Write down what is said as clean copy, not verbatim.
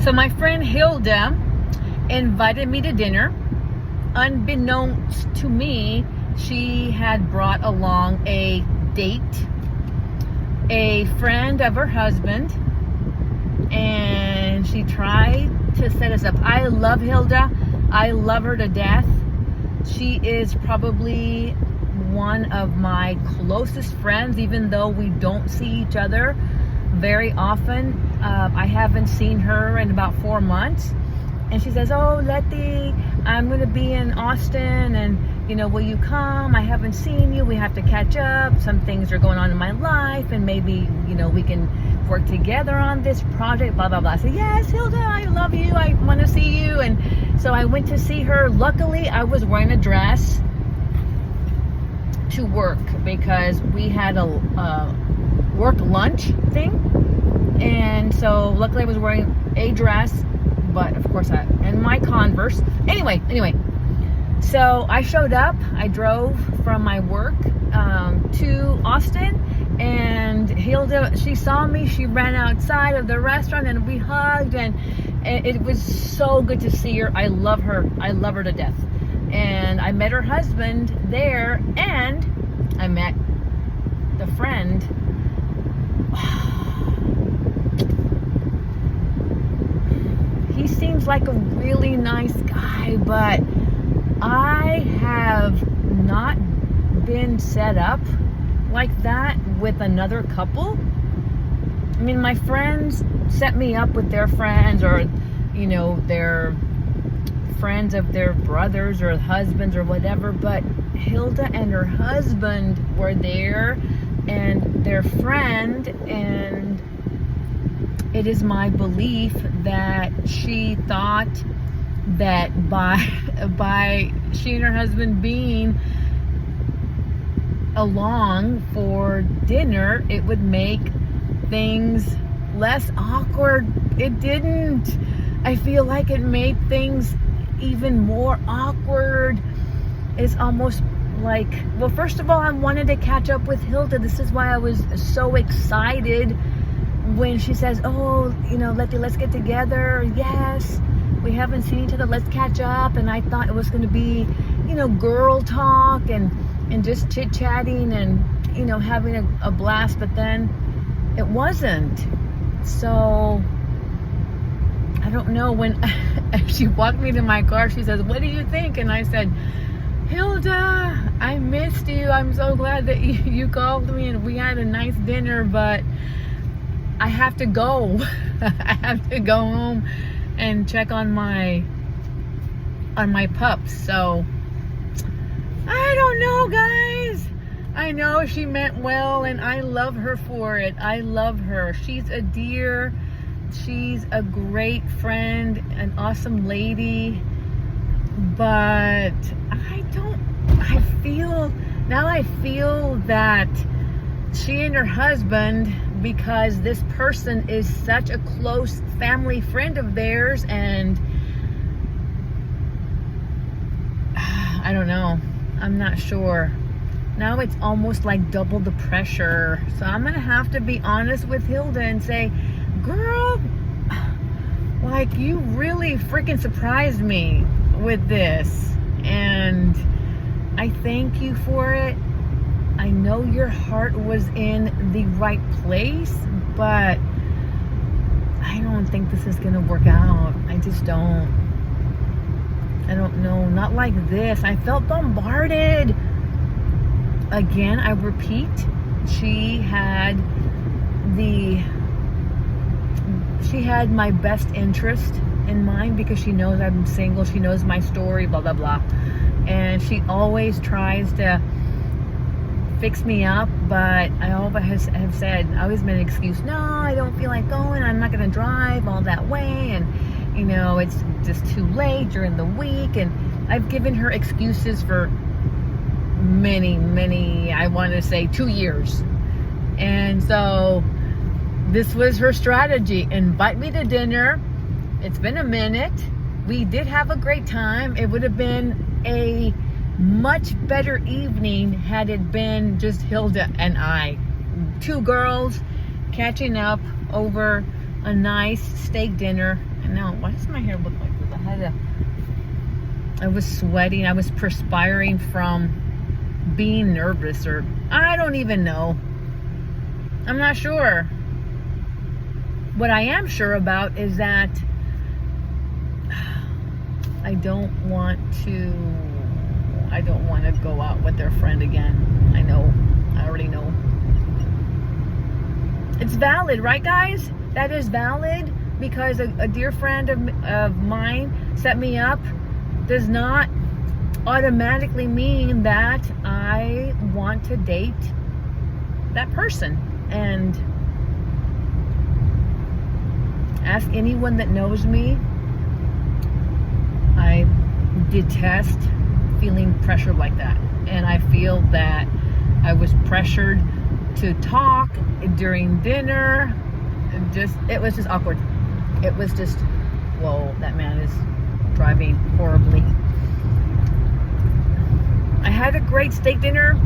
So my friend Hilda invited me to dinner. Unbeknownst to me, she had brought along a date, a friend of her husband, and she tried to set us up. I love Hilda. I love her to death. She is probably one of my closest friends, even though we don't see each other very often. I haven't seen her in about 4 months. And she says, "Oh, Leti, I'm going to be in Austin, and, will you come? I haven't seen you. We have to catch up. Some things are going on in my life, and maybe, we can work together on this project, blah, blah, blah." I said, "Yes, Hilda, I love you. I want to see you." And so I went to see her. Luckily, I was wearing a dress to work because we had a work lunch thing. And so luckily I was wearing a dress, but of course and my Converse. Anyway, so I showed up. I drove from my work to Austin, and Hilda, she saw me. She ran outside of the restaurant and we hugged, and it was so good to see her. I love her. I love her to death. And I met her husband there, and I met the friend. He seems like a really nice guy, but I have not been set up like that with another couple. I mean, my friends set me up with their friends, or, their friends of their brothers or husbands or whatever, but Hilda and her husband were there, and their friend, and it is my belief that she thought that by she and her husband being along for dinner, it would make things less awkward. It didn't. I feel like it made things even more awkward. It's almost like, well, first of all, I wanted to catch up with Hilda. This is why I was so excited when she says, "Oh, Leti, let's get together." Yes, we haven't seen each other. Let's catch up. And I thought it was going to be, girl talk and just chit-chatting and, having a blast. But then it wasn't. So I don't know. When she walked me to my car, she says, "What do you think?" And I said, "Hilda, I missed you. I'm so glad that you called me and we had a nice dinner, but I have to go. I have to go home and check on my pups." So I don't know, guys. I know she meant well, and I love her for it. I love her. She's a dear. She's a great friend, an awesome lady. But I feel that she and her husband, because this person is such a close family friend of theirs, and I don't know. I'm not sure. Now it's almost like double the pressure. So I'm going to have to be honest with Hilda and say, "Girl, like, you really freaking surprised me with this. And I thank you for it. I know your heart was in the right place, but I don't think this is going to work out. I just don't. I don't know. Not like this. I felt bombarded. Again, I repeat, she had my best interest in mind because she knows I'm single. She knows my story, blah, blah, blah. And she always tries to fix me up, but I always have said, I always made an excuse. "No, I don't feel like going. I'm not going to drive all that way. And, it's just too late during the week." And I've given her excuses for many, I want to say 2 years. And so this was her strategy. Invite me to dinner. It's been a minute. We did have a great time. It would have been a much better evening had it been just Hilda and I. Two girls catching up over a nice steak dinner. And now, why does my hair look like this? I was sweating. I was perspiring from being nervous, or I don't even know. I'm not sure. What I am sure about is that I don't want to go out with their friend again. I know. I already know. It's valid, right, guys? That is valid, because a dear friend of mine set me up does not automatically mean that I want to date that person. And ask anyone that knows me, I detest feeling pressure like that. And I feel that I was pressured to talk during dinner. It was just awkward. It was just, whoa, that man is driving horribly. I had a great steak dinner.